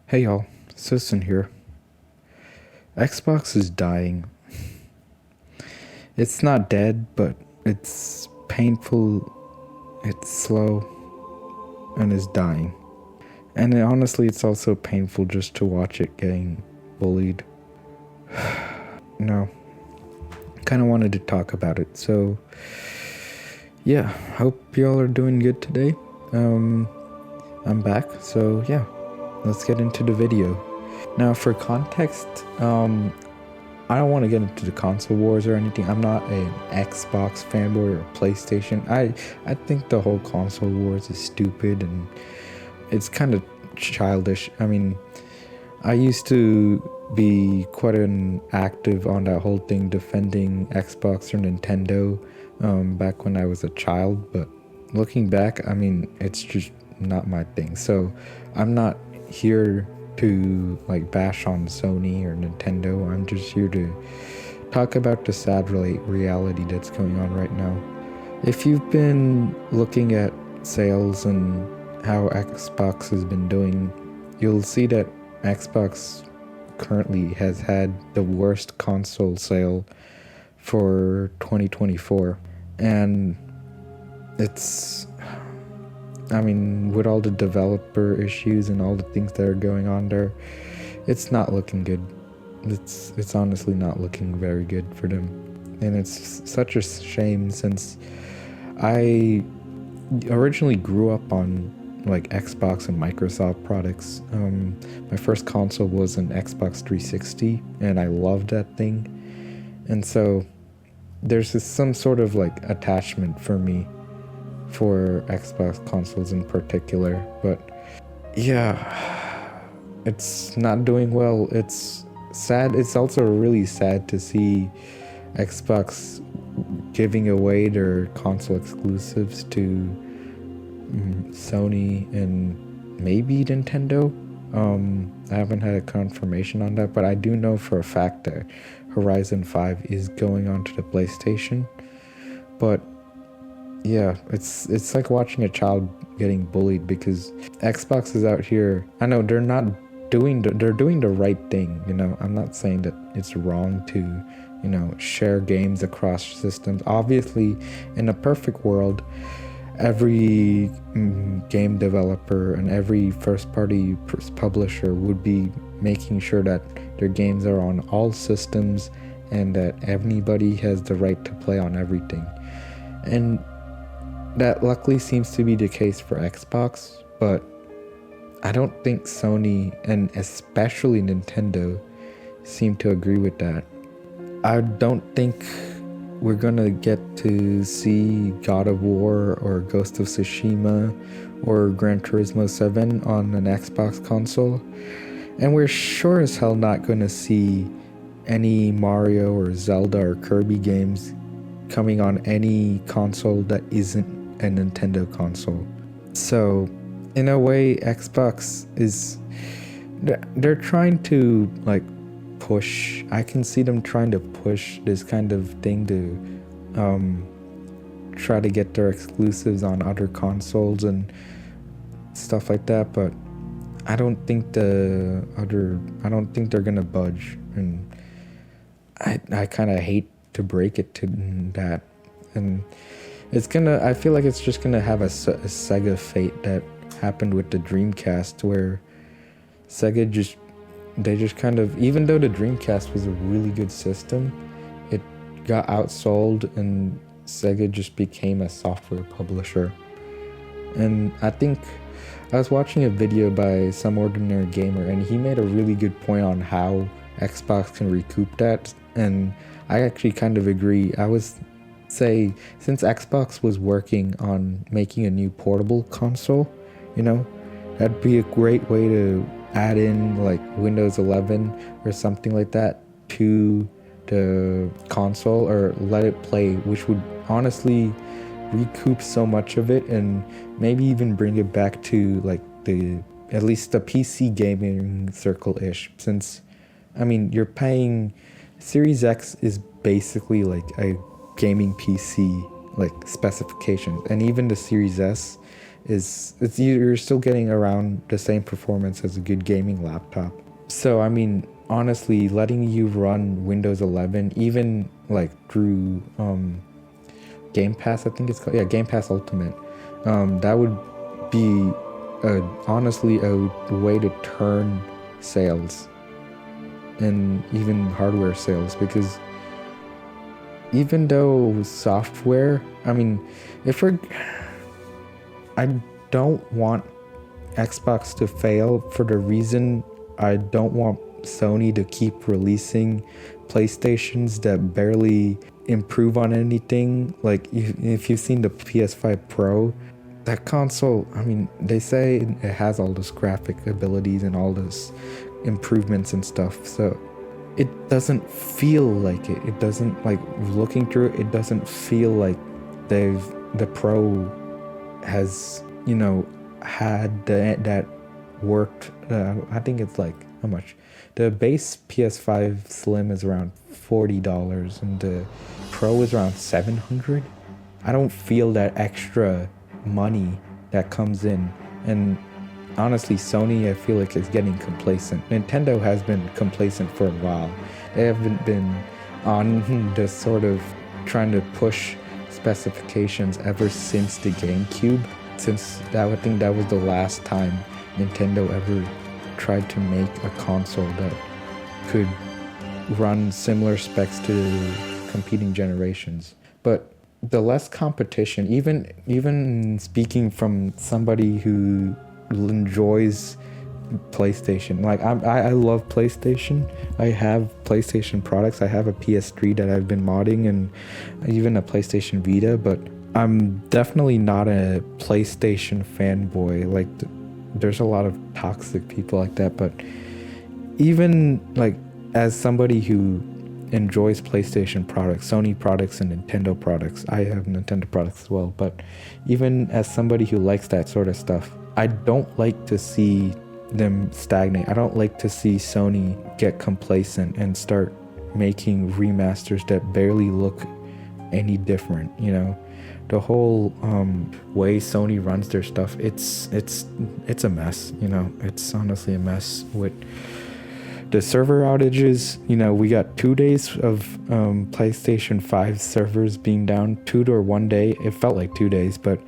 Hey y'all, Sidison here. Xbox is dying. It's not dead, but it's painful, it's slow, and it's dying. And honestly, it's also painful just to watch it getting bullied. No, kind of wanted to talk about it, so yeah, hope y'all are doing good today. I'm back, so yeah, let's get into the video. Now, for context, I don't want to get into the console wars or anything. I'm not an Xbox fanboy or PlayStation. I think the whole console wars is stupid and it's kind of childish. I mean, I used to be quite an active on that whole thing, defending Xbox or Nintendo back when I was a child. But looking back, I mean, it's just not my thing. So I'm not here to like bash on Sony or Nintendo. I'm just here to talk about the sad reality that's going on right now. If you've been looking at sales and how Xbox has been doing, you'll see that Xbox currently has had the worst console sale for 2024. And it's, I mean, with all the developer issues and all the things that are going on there, it's not looking good. It's honestly not looking very good for them. And it's such a shame since I originally grew up on like Xbox and Microsoft products. My first console was an Xbox 360 and I loved that thing. And so there's some sort of like attachment for me for Xbox consoles in particular, but yeah, it's not doing well. It's sad. It's also really sad to see Xbox giving away their console exclusives to Sony and maybe Nintendo. I haven't had a confirmation on that, but I do know for a fact that Horizon 5 is going onto the PlayStation. But yeah, it's like watching a child getting bullied because Xbox is out here. I know they're doing the right thing, you know. I'm not saying that it's wrong to, you know, share games across systems. Obviously, in a perfect world, every game developer and every first-party publisher would be making sure that their games are on all systems and that anybody has the right to play on everything. And that luckily seems to be the case for Xbox, but I don't think Sony and especially Nintendo seem to agree with that. I don't think we're gonna get to see God of War or Ghost of Tsushima or Gran Turismo 7 on an Xbox console, and we're sure as hell not gonna see any Mario or Zelda or Kirby games coming on any console that isn't a Nintendo console. So in a way, Xbox is, they're trying to like push, I can see them trying to push this kind of thing to try to get their exclusives on other consoles and stuff like that, but I don't think they're gonna budge, and I kind of hate to break it to that. And I feel like it's just gonna have a Sega fate that happened with the Dreamcast, where Sega just kind of, even though the Dreamcast was a really good system, it got outsold and Sega just became a software publisher. And I think I was watching a video by Some Ordinary Gamer and he made a really good point on how Xbox can recoup that, and I actually kind of agree. I was say, since Xbox was working on making a new portable console, you know, that'd be a great way to add in like Windows 11 or something like that to the console, or let it play, which would honestly recoup so much of it and maybe even bring it back to like at least the PC gaming circle-ish, since I mean, you're paying, Series X is basically like a gaming PC like specifications, and even the Series S you're still getting around the same performance as a good gaming laptop. So I mean, honestly, letting you run Windows 11 even like through Game Pass, I think it's called, yeah, Game Pass Ultimate, that would be honestly a way to turn sales and even hardware sales, because even though software, I mean, I don't want Xbox to fail for the reason I don't want Sony to keep releasing PlayStations that barely improve on anything. Like if you've seen the PS5 Pro, that console, I mean, they say it has all those graphic abilities and all those improvements and stuff, so it doesn't feel like it. It doesn't, like, looking through it, it doesn't feel like the Pro has, had that worked. I think it's like, how much? The base PS5 Slim is around $40 and the Pro is around $700. I don't feel that extra money that comes in. And honestly, Sony, I feel like, is getting complacent. Nintendo has been complacent for a while. They haven't been on the sort of trying to push specifications ever since the GameCube. Since that, I think that was the last time Nintendo ever tried to make a console that could run similar specs to competing generations. But the less competition, even speaking from somebody who enjoys PlayStation, like I love PlayStation. I have PlayStation products. I have a PS3 that I've been modding, and even a PlayStation Vita, but I'm definitely not a PlayStation fanboy. Like, there's a lot of toxic people like that, but even like as somebody who enjoys PlayStation products, Sony products, and Nintendo products, I have Nintendo products as well, but even as somebody who likes that sort of stuff, I don't like to see them stagnate. I don't like to see Sony get complacent and start making remasters that barely look any different. The whole way Sony runs their stuff, it's a mess. It's honestly a mess with the server outages. We got 2 days of PlayStation 5 servers being down, 1 day. It felt like 2 days, but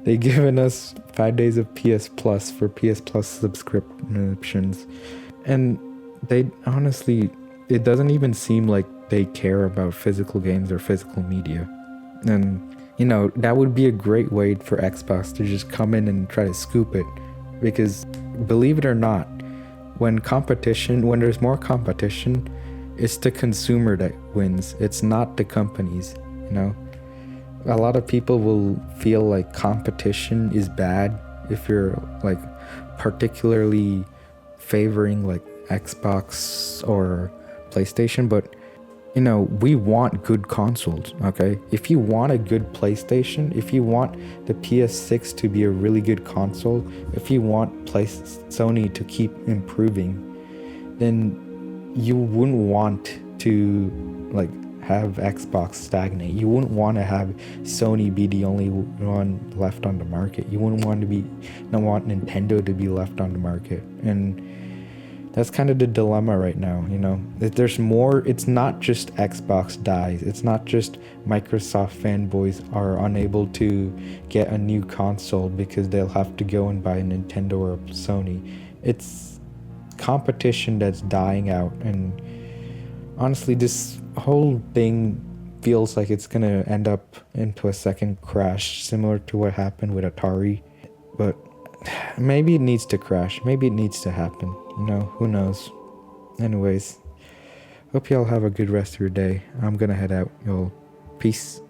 they given us 5 days of PS Plus for PS Plus subscriptions. And they honestly, it doesn't even seem like they care about physical games or physical media. And that would be a great way for Xbox to just come in and try to scoop it, because believe it or not, when there's more competition, it's the consumer that wins. It's not the companies. A lot of people will feel like competition is bad if you're like particularly favoring like Xbox or PlayStation, but we want good consoles, okay? If you want a good PlayStation, if you want the PS6 to be a really good console, if you want Sony to keep improving, then you wouldn't want to like have Xbox stagnate. You wouldn't want to have Sony be the only one left on the market. You wouldn't want Nintendo to be left on the market. And that's kind of the dilemma right now. There's more. It's not just Xbox dies. It's not just Microsoft fanboys are unable to get a new console because they'll have to go and buy a Nintendo or a Sony. It's competition that's dying out. And honestly, this whole thing feels like it's gonna end up into a second crash, similar to what happened with Atari. But maybe it needs to crash. Maybe it needs to happen. Who knows? Anyways, hope y'all have a good rest of your day. I'm gonna head out, y'all. Peace.